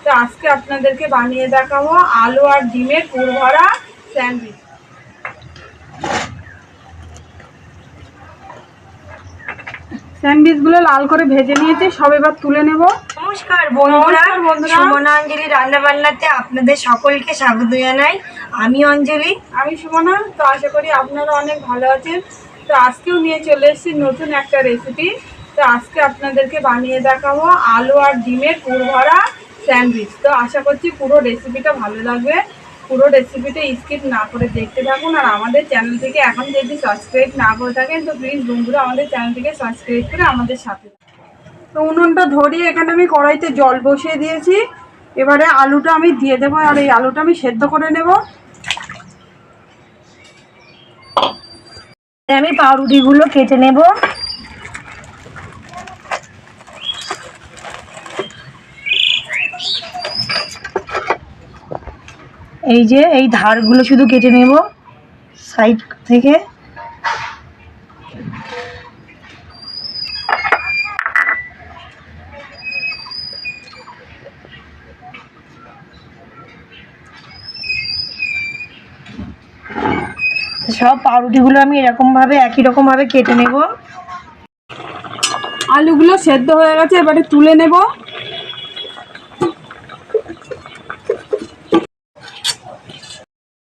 তো আজকে আপনাদেরকে বানিয়ে দেখাবো আলু আর ডিমের পুর ভরা স্যান্ডউইচ। স্যান্ডউইচগুলো লাল করে ভেজে নিয়েছি, সব এবার তুলে নেব। নমস্কার বন্ধুরা, সুমনা অঞ্জলি রান্না বান্নাতে আপনাদের সকলকে স্বাগত জানাই। আমি অঞ্জলি। আমি সুমনা। তো আশা করি আপনারা অনেক ভালো আছেন। তো আজকেও নিয়ে চলে এসেছি নতুন একটা রেসিপি। তো আজকে আপনাদেরকে বানিয়ে দেখাবো আলু আর ডিমের পুর ভরা স্যান্ডউইচ। তো আশা করছি পুরো রেসিপিটা ভালো লাগবে। পুরো রেসিপিটা স্কিপ না করে দেখতে থাকুন। আর আমাদের চ্যানেল থেকে এখন যদি সাবস্ক্রাইব না করে থাকেন তো প্লিজ বন্ধুরা আমাদের চ্যানেল থেকে সাবস্ক্রাইব করে আমাদের সাথে। তো উনুনটা ধরিয়ে এখানে আমি কড়াইতে জল বসিয়ে দিয়েছি। এবারে আলুটা আমি দিয়ে দেবো, আর এই আলুটা আমি সেদ্ধ করে নেব। আমি পাউরুটিগুলো কেটে নেব। এই যে এই ধারগুলো শুধু কেটে নেব সাইড থেকে। সব পাউরুটিগুলো আমি এরকমভাবে একই রকমভাবে কেটে নেব। আলুগুলো সেদ্ধ হয়ে গেছে, এবারে তুলে নেব।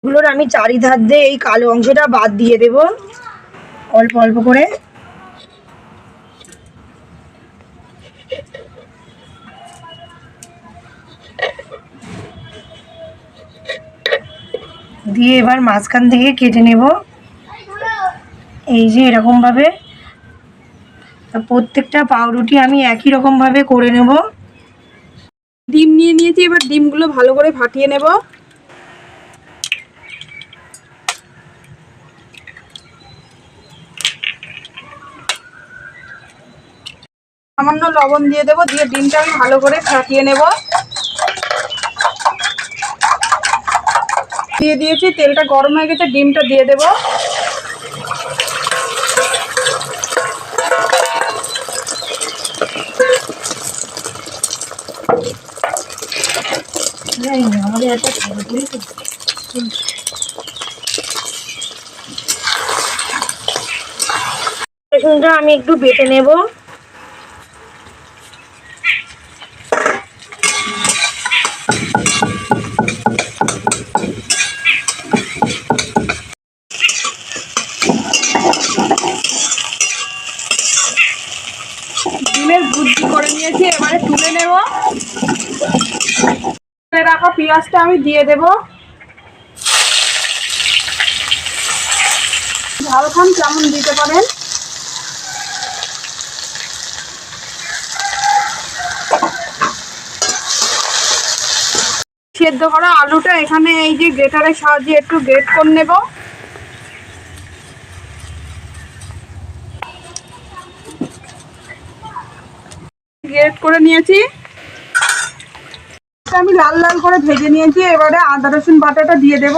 এগুলোর আমি চারিধার দিয়ে এই কালো অংশটা বাদ দিয়ে দেব অল্প অল্প করে। দিয়ে এবার মাঝখান থেকে কেটে নেব এই যে এরকম ভাবে। প্রত্যেকটা পাউরুটি আমি একই রকম ভাবে করে নেব। ডিম নিয়ে নিয়েছি, এবার ডিমগুলো ভালো করে ফাটিয়ে নেব। সামান্য লবণ দিয়ে দেবো, দিয়ে ডিমটা আমি ভালো করে ফাটিয়ে নেব। দিয়ে দিয়েছি, তেলটা গরম হয়ে গেছে, ডিমটা দিয়ে দেবো। রসুনটা আমি একটু বেটে নেব। ডিমের ভুজি করে নিয়েছি, এবারে তুলে নেব। রাখা পেঁয়াজটা আমি দিয়ে দেব। ঝাল খান কেমন দিতে পারেন। সেদ্ধ করা আলুটা এখানে এই যে গ্রেটারের সাহায্যে একটু গ্রেট করে নেব। গ্রেট করে নিয়েছি, আমি লাল লাল করে ভেজে নিয়েছি। এবারে আদা রসুন বাটাটা দিয়ে দেব।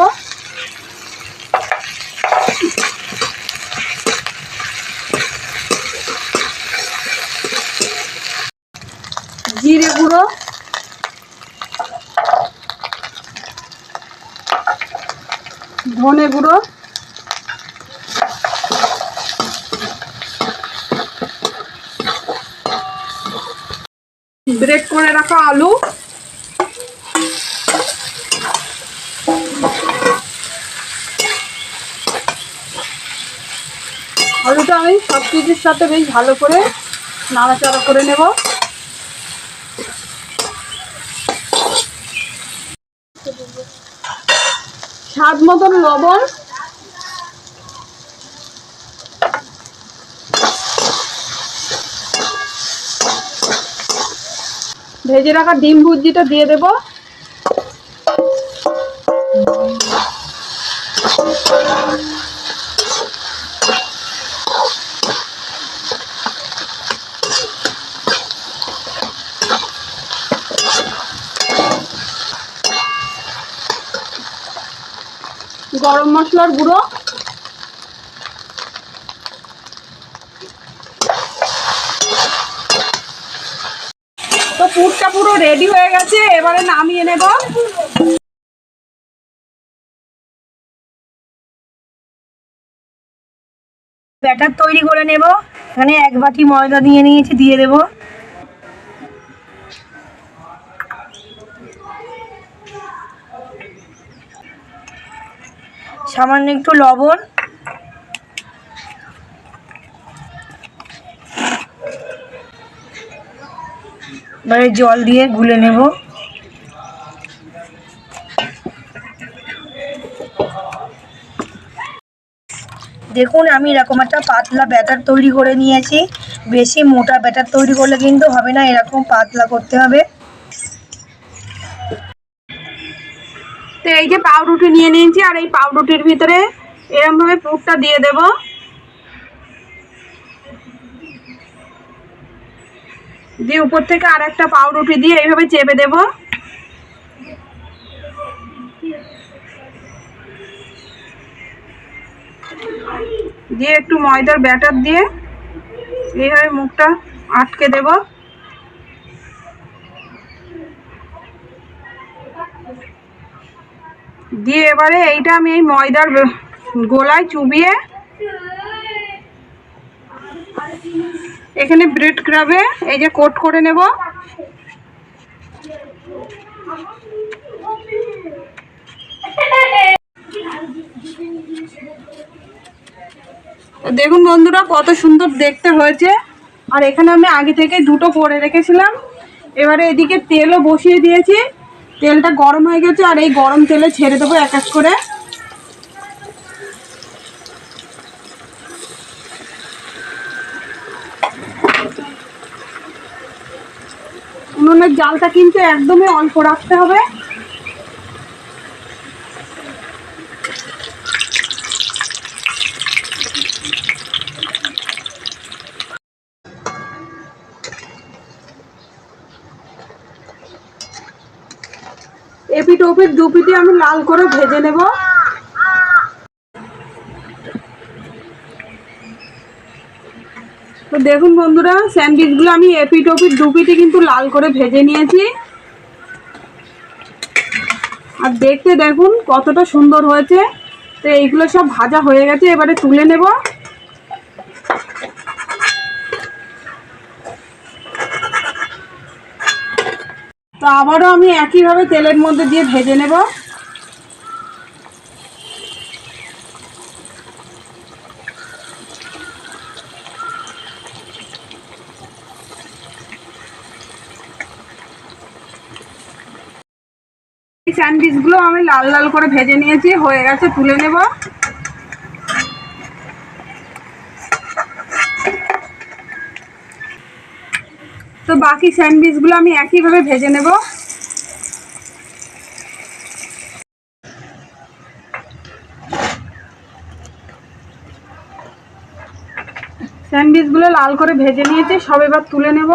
জিরে গুঁড়ো, ধনে গুঁড়ো, গ্রেট করে রাখা আলু, আলুটা আমি সব কিছুর সাথে বেশ ভালো করে নাড়াচাড়া করে নেব। স্বাদ মতন লবণ, ভেজে রাখা ডিম ভুজিটা দিয়ে দেব। গরম মশলার গুঁড়ো, তো পুরটা পুরো রেডি হয়ে গেছে, এবারে নামিয়ে নেব। ব্যাটার তৈরি করে নেব। এখানে 1 বাটি ময়দা নিয়ে নিয়েছি, দিয়ে দেব। সামান্য একটু লবণ, এবারে জল দিয়ে গুলে নেব। দেখুন আমি এরকম একটা পাতলা ব্যাটার তৈরি করে নিয়েছি। বেশি মোটা ব্যাটার তৈরি করলে কিন্তু হবে না, এরকম পাতলা করতে হবে। তো এই যে পাউরুটি নিয়ে নিয়েছি, আর এই পাউরুটির ভিতরে এরকমভাবে পুরটা দিয়ে দেব। দিয়ে উপর থেকে আর একটা পাউরুটি দিয়ে এইভাবে চেপে দেব। দিয়ে একটু ময়দার ব্যাটার দিয়ে এইভাবে মুখটা আটকে দেব। দিয়ে এবারে এইটা আমি এই ময়দার গোলায় চুবিয়ে এখানে ব্রেড ক্রামে এই যে কোট করে নেব। দেখুন বন্ধুরা কত সুন্দর দেখতে হয়েছে। আর এখানে আমি আগে থেকে দুটো করে রেখেছিলাম। এবারে এদিকে তেলও বসিয়ে দিয়েছি, তেলটা গরম হয়ে গেছে, আর এই গরম তেলে ছেড়ে দেবো এক এক করে। উনুনের জালটা কিন্তু একদমই অল্প রাখতে হবে। এপিট ওপিট দুপিটি আমি লাল করে ভেজে নেব। তো দেখুন বন্ধুরা স্যান্ডউইচগুলো আমি এপিট ওপিট দুপিটি কিন্তু লাল করে ভেজে নিয়েছি। আর দেখতে দেখুন কতটা সুন্দর হয়েছে। তো এইগুলো সব ভাজা হয়ে গেছে, এবারে তুলে নেব। তো আবারও আমি একইভাবে তেলের মধ্যে দিয়ে ভেজে নেব। এই স্যান্ডউইচগুলো আমি লাল লাল করে ভেজে নিয়েছি, হয়ে গেছে, তুলে নেব। তো বাকি স্যান্ডউইচগুলো আমি একইভাবে ভেজে নেব। স্যান্ডউইচগুলো লাল করে ভেজে নিয়েছি, সব এবার তুলে নেব।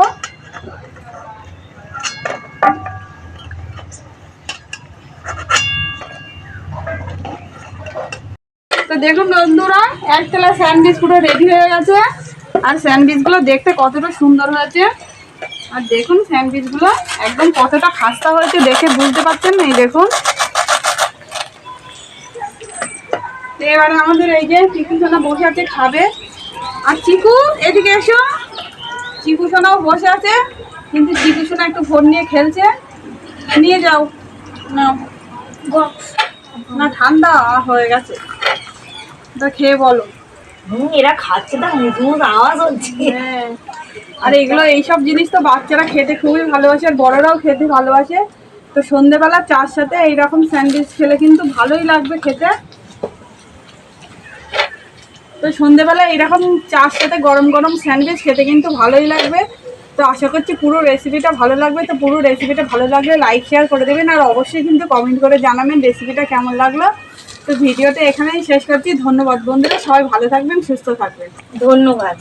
তো দেখুন বন্ধুরা এক তেলা স্যান্ডউইচ পুরো রেডি হয়ে গেছে। আর স্যান্ডউইচগুলো দেখতে কতটা সুন্দর হয়েছে। আর দেখুন স্যান্ডউইচগুলো একদম কতটা খাস্তা হয়েছে, দেখে বুঝতে পারছেন। এই দেখুন। এবারে আমাদের এই যে চিকু সোনা বসে আছে খাবে। আর চিকু এদিকে এসো। চিকু সোনাও বসে আছে, কিন্তু চিকু সোনা একটু ফোন নিয়ে খেলছে। নিয়ে যাও না, না ঠান্ডা হয়ে গেছে, তো খেয়ে বলো। এরা খাচ্ছে তো মুখ আওয়াজ হচ্ছে। হ্যাঁ, আর এগুলো এইসব জিনিস তো বাচ্চারা খেতে খুবই ভালোবাসে, আর বড়রাও খেতে ভালোবাসে। তো সন্ধেবেলা চার সাথে এইরকম স্যান্ডউইচ খেলে কিন্তু ভালোই লাগবে খেতে। তো সন্ধেবেলা এইরকম চার সাথে গরম গরম স্যান্ডউইচ খেতে কিন্তু ভালোই লাগবে। তো আশা করছি পুরো রেসিপিটা ভালো লাগবে। তো পুরো রেসিপিটা ভালো লাগলে লাইক শেয়ার করে দেবেন, আর অবশ্যই কিন্তু কমেন্ট করে জানাবেন রেসিপিটা কেমন লাগলো। তো ভিডিওটা এখানেই শেষ করছি। ধন্যবাদ বন্ধুরা, সবাই ভালো থাকবেন, সুস্থ থাকবেন। ধন্যবাদ।